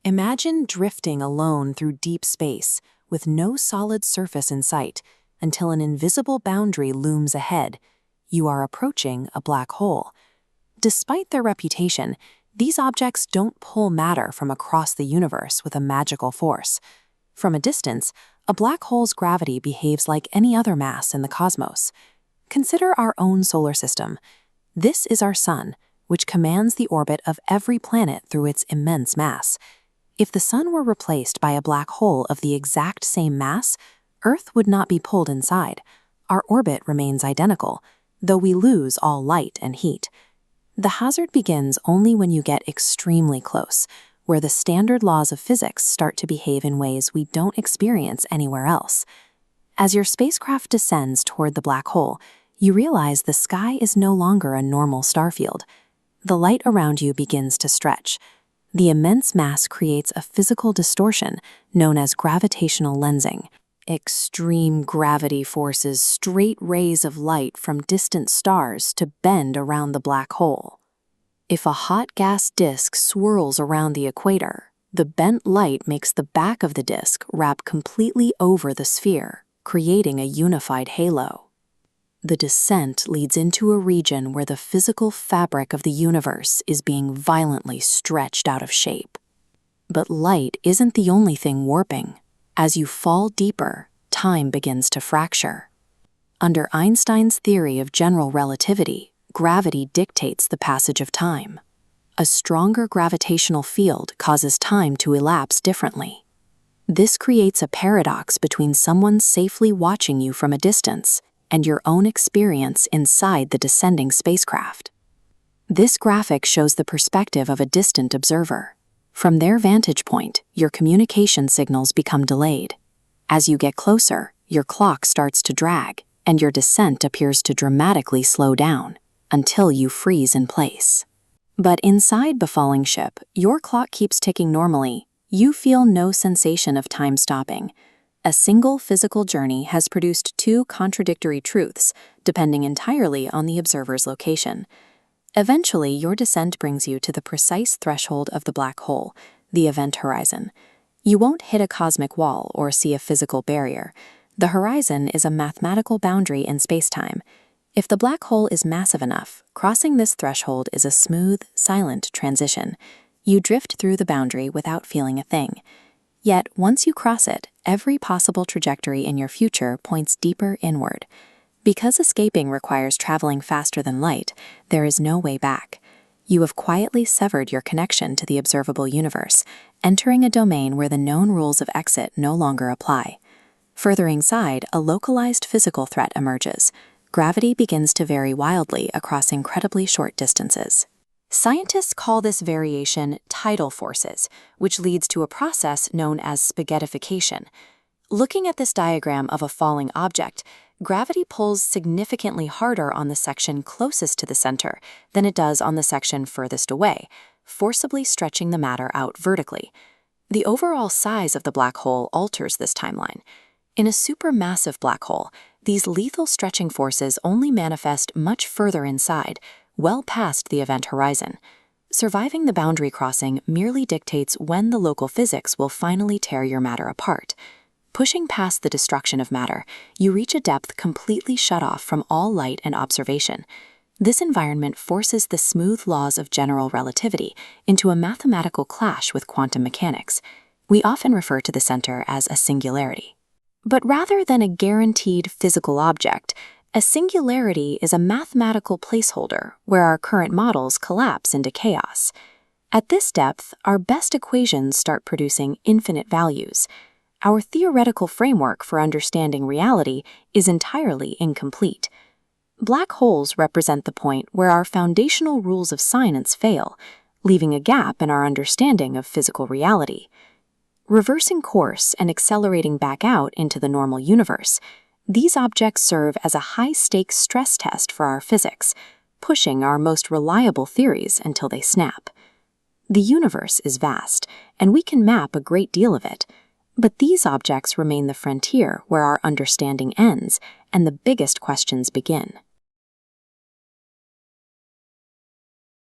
Imagine drifting alone through deep space with no solid surface in sight until an invisible boundary looms ahead. You are approaching a black hole. Despite their reputation, these objects don't pull matter from across the universe with a magical force. From a distance, a black hole's gravity behaves like any other mass in the cosmos. Consider our own solar system. This is our sun, which commands the orbit of every planet through its immense mass. If the sun were replaced by a black hole of the exact same mass, Earth would not be pulled inside. Our orbit remains identical, though we lose all light and heat. The hazard begins only when you get extremely close, where the standard laws of physics start to behave in ways we don't experience anywhere else. As your spacecraft descends toward the black hole, you realize the sky is no longer a normal starfield. The light around you begins to stretch. The immense mass creates a physical distortion known as gravitational lensing. Extreme gravity forces straight rays of light from distant stars to bend around the black hole. If a hot gas disk swirls around the equator, the bent light makes the back of the disk wrap completely over the sphere, creating a unified halo. The descent leads into a region where the physical fabric of the universe is being violently stretched out of shape. But light isn't the only thing warping. As you fall deeper, time begins to fracture. Under Einstein's theory of general relativity, gravity dictates the passage of time. A stronger gravitational field causes time to elapse differently. This creates a paradox between someone safely watching you from a distance and your own experience inside the descending spacecraft. This graphic shows the perspective of a distant observer. From their vantage point, your communication signals become delayed. As you get closer, your clock starts to drag, and your descent appears to dramatically slow down, until you freeze in place. But inside the falling ship, your clock keeps ticking normally. You feel no sensation of time stopping. A single physical journey has produced two contradictory truths, depending entirely on the observer's location. Eventually, your descent brings you to the precise threshold of the black hole, the event horizon. You won't hit a cosmic wall or see a physical barrier. The horizon is a mathematical boundary in spacetime. If the black hole is massive enough, crossing this threshold is a smooth, silent transition. You drift through the boundary without feeling a thing. Yet, once you cross it, every possible trajectory in your future points deeper inward. Because escaping requires traveling faster than light, there is no way back. You have quietly severed your connection to the observable universe, entering a domain where the known rules of exit no longer apply. Further inside, a localized physical threat emerges. Gravity begins to vary wildly across incredibly short distances. Scientists call this variation tidal forces, which leads to a process known as spaghettification. Looking at this diagram of a falling object, gravity pulls significantly harder on the section closest to the center than it does on the section furthest away, forcibly stretching the matter out vertically. The overall size of the black hole alters this timeline. In a supermassive black hole, these lethal stretching forces only manifest much further inside, well past the event horizon. Surviving the boundary crossing merely dictates when the local physics will finally tear your matter apart. Pushing past the destruction of matter, you reach a depth completely shut off from all light and observation. This environment forces the smooth laws of general relativity into a mathematical clash with quantum mechanics. We often refer to the center as a singularity. But rather than a guaranteed physical object, a singularity is a mathematical placeholder where our current models collapse into chaos. At this depth, our best equations start producing infinite values. Our theoretical framework for understanding reality is entirely incomplete. Black holes represent the point where our foundational rules of science fail, leaving a gap in our understanding of physical reality. Reversing course and accelerating back out into the normal universe, these objects serve as a high-stakes stress test for our physics, pushing our most reliable theories until they snap. The universe is vast, and we can map a great deal of it, but these objects remain the frontier where our understanding ends and the biggest questions begin.